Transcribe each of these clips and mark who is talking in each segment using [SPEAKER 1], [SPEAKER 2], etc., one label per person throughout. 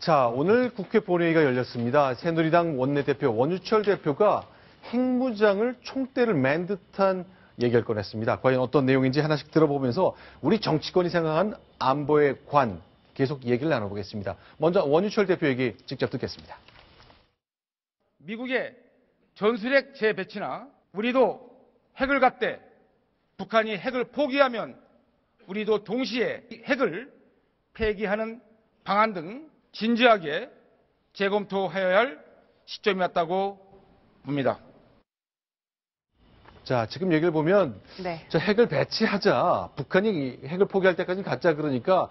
[SPEAKER 1] 자, 오늘 국회 본회의가 열렸습니다. 새누리당 원내대표 원유철 대표가 핵무장을 총대를 맨 듯한 얘기를 꺼냈습니다. 과연 어떤 내용인지 하나씩 들어보면서 우리 정치권이 생각한 안보의 관 계속 얘기를 나눠보겠습니다. 먼저 원유철 대표 얘기 직접 듣겠습니다.
[SPEAKER 2] 미국의 전술핵 재배치나 우리도 핵을 갖대 북한이 핵을 포기하면 우리도 동시에 핵을 폐기하는 방안 등 진지하게 재검토하여야 할 시점이 왔다고 봅니다.
[SPEAKER 1] 자, 지금 얘기를 보면 저 핵을 배치하자, 북한이 핵을 포기할 때까지 갖자 그러니까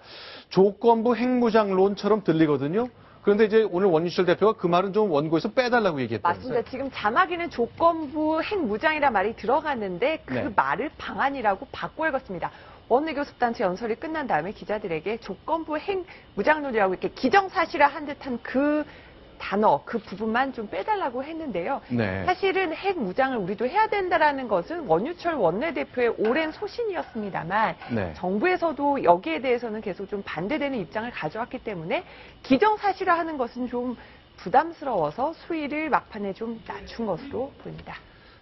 [SPEAKER 1] 조건부 핵무장론처럼 들리거든요. 그런데 이제 오늘 원유철 대표가 그 말은 좀 원고에서 빼달라고 얘기했다면서요.
[SPEAKER 3] 맞습니다. 지금 자막에는 조건부 핵무장이란 말이 들어갔는데 그 말을 방안이라고 바꿔 읽었습니다. 원내교섭단체 연설이 끝난 다음에 기자들에게 조건부 핵무장론이라고 이렇게 기정사실화한 듯한 그 단어, 그 부분만 좀 빼달라고 했는데요. 사실은 핵무장을 우리도 해야 된다라는 것은 원유철 원내대표의 오랜 소신이었습니다만 정부에서도 여기에 대해서는 계속 좀 반대되는 입장을 가져왔기 때문에 기정사실화하는 것은 좀 부담스러워서 수위를 막판에 좀 낮춘 것으로 보입니다.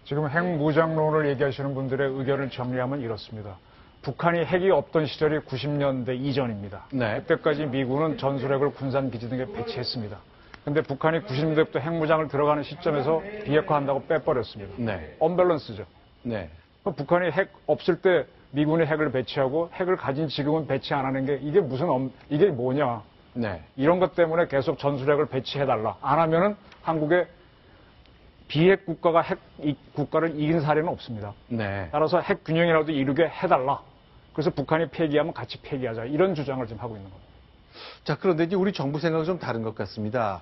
[SPEAKER 4] 지금 핵무장론을 얘기하시는 분들의 의견을 정리하면 이렇습니다. 북한이 핵이 없던 시절이 90년대 이전입니다. 그때까지 미군은 전술핵을 군산기지 등에 배치했습니다. 근데 북한이 90년대부터 핵무장을 들어가는 시점에서 비핵화한다고 빼버렸습니다. 언밸런스죠. 북한이 핵 없을 때 미군이 핵을 배치하고 핵을 가진 지금은 배치 안 하는 게 이게 이게 뭐냐. 이런 것 때문에 계속 전술핵을 배치해달라. 안 하면은 한국의 비핵 국가가 핵 국가를 이긴 사례는 없습니다. 따라서 핵 균형이라도 이루게 해달라. 그래서 북한이 폐기하면 같이 폐기하자. 이런 주장을 지금 하고 있는 겁니다.
[SPEAKER 1] 자, 그런데 이제 우리 정부 생각은 좀 다른 것 같습니다.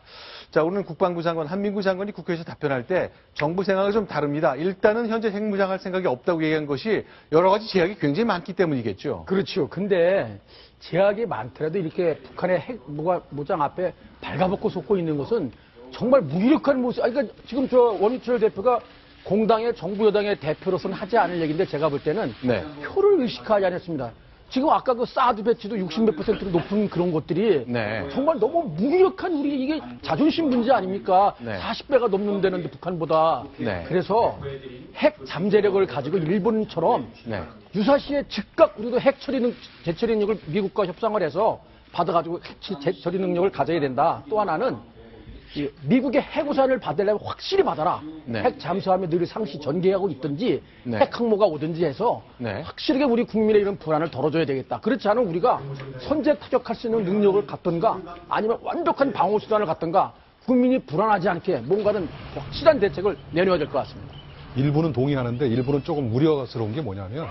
[SPEAKER 1] 자, 오늘 국방부 장관, 한민구 장관이 국회에서 답변할 때 정부 생각은 좀 다릅니다. 일단은 현재 핵무장할 생각이 없다고 얘기한 것이 여러 가지 제약이 굉장히 많기 때문이겠죠.
[SPEAKER 5] 그렇죠. 근데 제약이 많더라도 이렇게 북한의 핵무장 앞에 발가벗고 솟고 있는 것은 정말 무기력한 모습. 그러니까 지금 저 원유철 대표가 공당의 정부 여당의 대표로서는 하지 않을 얘기인데 제가 볼 때는 표를 의식하지 않았습니다. 지금 아까 그 사드 배치도 60몇 %로 높은 그런 것들이 정말 너무 무기력한 우리 이게 자존심 문제 아닙니까? 40배가 넘는 데는데 북한보다. 그래서 핵 잠재력을 가지고 일본처럼 유사시에 즉각 우리도 핵 재처리 능력을 미국과 협상을 해서 받아가지고 핵 재처리 능력을 가져야 된다. 또 하나는 미국의 핵우산을 받으려면 확실히 받아라. 핵 잠수함에 늘 상시 전개하고 있든지 핵 항모가 오든지 해서 확실하게 우리 국민의 이런 불안을 덜어줘야 되겠다. 그렇지 않으면 우리가 선제 타격할 수 있는 능력을 갖던가 아니면 완벽한 방어 수단을 갖던가 국민이 불안하지 않게 뭔가는 확실한 대책을 내놓아야 될 것 같습니다.
[SPEAKER 6] 일부는 동의하는데 일부는 조금 우려스러운 게 뭐냐면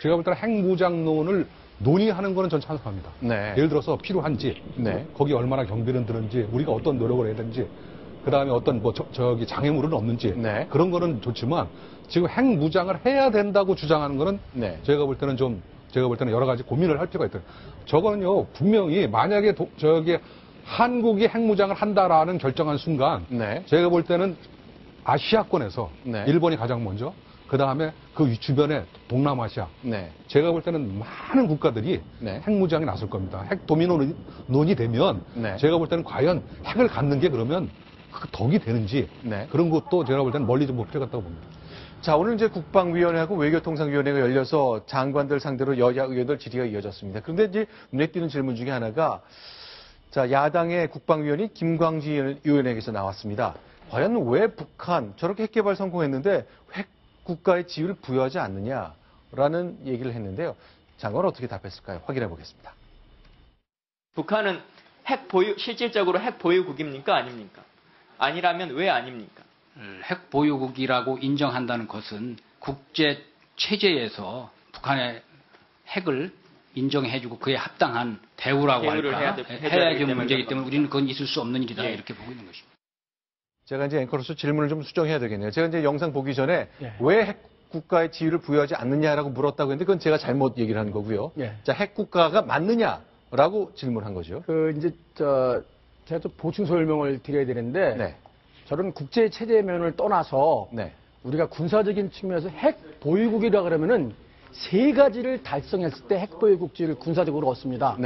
[SPEAKER 6] 제가 볼 때는 핵무장론을 논의하는 거는 전 찬성합니다. 예를 들어서 필요한지, 거기 얼마나 경비는 드는지, 우리가 어떤 노력을 해야 되는지, 그 다음에 어떤 장애물은 없는지, 그런 거는 좋지만, 지금 핵무장을 해야 된다고 주장하는 거는 제가 볼 때는 여러 가지 고민을 할 필요가 있다. 저거는요, 분명히 만약에 한국이 핵무장을 한다라는 결정한 순간, 제가 볼 때는 아시아권에서 일본이 가장 먼저, 그 다음에 그 주변에 동남아시아. 제가 볼 때는 많은 국가들이 핵무장에 나설 겁니다. 핵 도미노론이 되면 제가 볼 때는 과연 핵을 갖는 게 그러면 그 덕이 되는지 그런 것도 제가 볼 때는 멀리 좀 볼 필요가 있다고 봅니다.
[SPEAKER 1] 자, 오늘 이제 국방위원회하고 외교통상위원회가 열려서 장관들 상대로 여야 의원들 질의가 이어졌습니다. 그런데 이제 눈에 띄는 질문 중에 하나가 자, 야당의 국방위원이 김광지 의원에게서 나왔습니다. 과연 왜 북한 저렇게 핵개발 성공했는데 핵 국가의 지위를 부여하지 않느냐라는 얘기를 했는데요. 장관은 어떻게 답했을까요? 확인해 보겠습니다.
[SPEAKER 7] 북한은 실질적으로 핵 보유국입니까? 아닙니까? 아니라면 왜 아닙니까?
[SPEAKER 8] 핵 보유국이라고 인정한다는 것은 국제 체제에서 북한의 핵을 인정해주고 그에 합당한 대우라고 할까? 해야 되는 문제이기 때문에 우리는 그건 있을 수 없는 일이다 이렇게 보고 있는 것입니다.
[SPEAKER 1] 제가 이제 앵커로서 질문을 좀 수정해야 되겠네요. 제가 이제 영상 보기 전에 왜 핵 국가의 지위를 부여하지 않느냐라고 물었다고 했는데 그건 제가 잘못 얘기를 한 거고요. 자, 핵 국가가 맞느냐라고 질문한 거죠.
[SPEAKER 5] 제가 좀 보충 설명을 드려야 되는데 저런 국제 체제 면을 떠나서 우리가 군사적인 측면에서 핵 보유국이라 그러면은 세 가지를 달성했을 때 핵 보유국지를 군사적으로 얻습니다.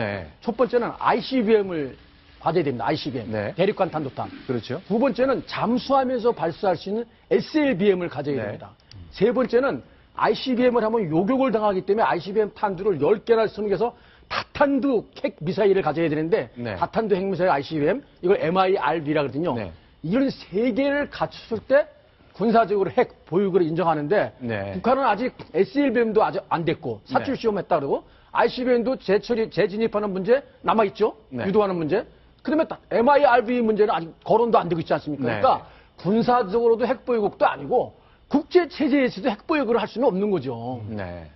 [SPEAKER 5] 첫 번째는 ICBM을 과제됩니다. ICBM.
[SPEAKER 1] 네.
[SPEAKER 5] 대륙간 탄도탄.
[SPEAKER 1] 그렇죠.
[SPEAKER 5] 두 번째는 잠수하면서 발사할 수 있는 SLBM을 가져야
[SPEAKER 1] 네.
[SPEAKER 5] 됩니다. 세 번째는 ICBM을 하면 요격을 당하기 때문에 ICBM 탄두를 10개나 섬겨서 다탄두 핵 미사일을 가져야 되는데
[SPEAKER 1] 네.
[SPEAKER 5] 다탄두 핵 미사일 ICBM 이걸 MIRV라 그러거든요.
[SPEAKER 1] 네.
[SPEAKER 5] 이런 세 개를 갖췄을 때 군사적으로 핵 보유국을 인정하는데
[SPEAKER 1] 네.
[SPEAKER 5] 북한은 아직 SLBM도 아직 안 됐고 사출 시험했다 그러고 ICBM도 재진입하는 문제 남아있죠.
[SPEAKER 1] 네.
[SPEAKER 5] 유도하는 문제. 그다음에 MIRV 문제는 아직 거론도 안 되고 있지 않습니까?
[SPEAKER 1] 네.
[SPEAKER 5] 그러니까 군사적으로도 핵 보유국도 아니고 국제 체제에서도 핵 보유국을 할 수는 없는 거죠.
[SPEAKER 1] 네.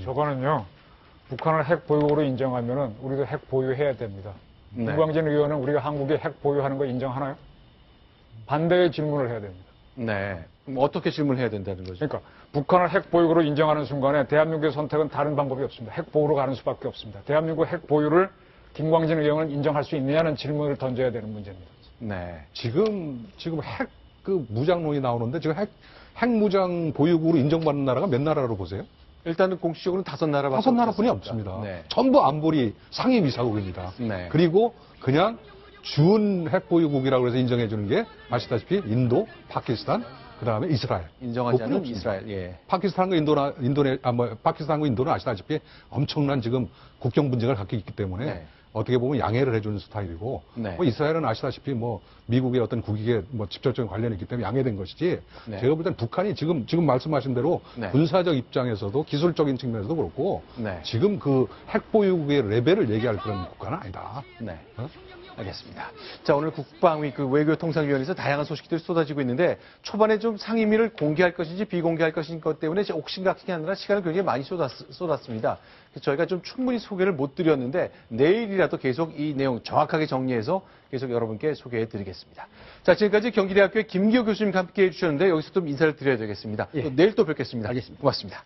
[SPEAKER 4] 저거는요, 북한을 핵 보유국으로 인정하면은 우리도 핵 보유해야 됩니다.
[SPEAKER 1] 네.
[SPEAKER 4] 김광진 의원은 우리가 한국이 핵 보유하는 거 인정하나요? 반대의 질문을 해야 됩니다.
[SPEAKER 1] 네. 그럼 어떻게 질문해야 된다는 거죠?
[SPEAKER 4] 그러니까 북한을 핵 보유국으로 인정하는 순간에 대한민국의 선택은 다른 방법이 없습니다. 핵 보유로 가는 수밖에 없습니다. 대한민국 핵 보유를 김광진 의원은 인정할 수 있느냐는 질문을 던져야 되는 문제입니다.
[SPEAKER 1] 네.
[SPEAKER 6] 지금 핵 무장론이 나오는데 지금 핵 무장 보유국으로 인정받는 나라가 몇 나라로 보세요?
[SPEAKER 1] 일단은 공식적으로는 5나라밖에
[SPEAKER 6] 5나라뿐이 없습니다.
[SPEAKER 1] 네.
[SPEAKER 6] 전부 안보리 상임이사국입니다.
[SPEAKER 1] 네.
[SPEAKER 6] 그리고 그냥 준 핵보유국이라고 해서 인정해 주는 게 아시다시피 인도, 파키스탄, 그다음에 이스라엘.
[SPEAKER 1] 인정하지 않는
[SPEAKER 6] 없습니다.
[SPEAKER 1] 이스라엘. 예.
[SPEAKER 6] 파키스탄과 파키스탄과 인도는 아시다시피 엄청난 지금 국경 분쟁을 갖고 있기 때문에
[SPEAKER 1] 네.
[SPEAKER 6] 어떻게 보면 양해를 해주는 스타일이고
[SPEAKER 1] 네.
[SPEAKER 6] 이스라엘은 아시다시피 미국의 어떤 국익에 직접적인 관련이 있기 때문에 양해된 것이지
[SPEAKER 1] 네.
[SPEAKER 6] 제가 볼 땐 북한이 지금 말씀하신 대로
[SPEAKER 1] 네.
[SPEAKER 6] 군사적 입장에서도 기술적인 측면에서도 그렇고
[SPEAKER 1] 네.
[SPEAKER 6] 지금 그 핵보유국의 레벨을 얘기할 그런 국가는 아니다.
[SPEAKER 1] 네.
[SPEAKER 6] 어?
[SPEAKER 1] 알겠습니다. 자, 오늘 국방위 외교통상위원회에서 다양한 소식들이 쏟아지고 있는데 초반에 좀 상임위를 공개할 것인지 비공개할 것인지 것 때문에 옥신각신이 하느라 시간을 굉장히 많이 쏟았습니다. 그래서 저희가 좀 충분히 소개를 못 드렸는데 내일이라도 계속 이 내용 정확하게 정리해서 계속 여러분께 소개해 드리겠습니다. 자, 지금까지 경기대학교의 김기호 교수님과 함께 해주셨는데 여기서 좀 인사를 드려야 되겠습니다.
[SPEAKER 5] 예.
[SPEAKER 1] 또 내일 또 뵙겠습니다.
[SPEAKER 5] 알겠습니다.
[SPEAKER 1] 고맙습니다.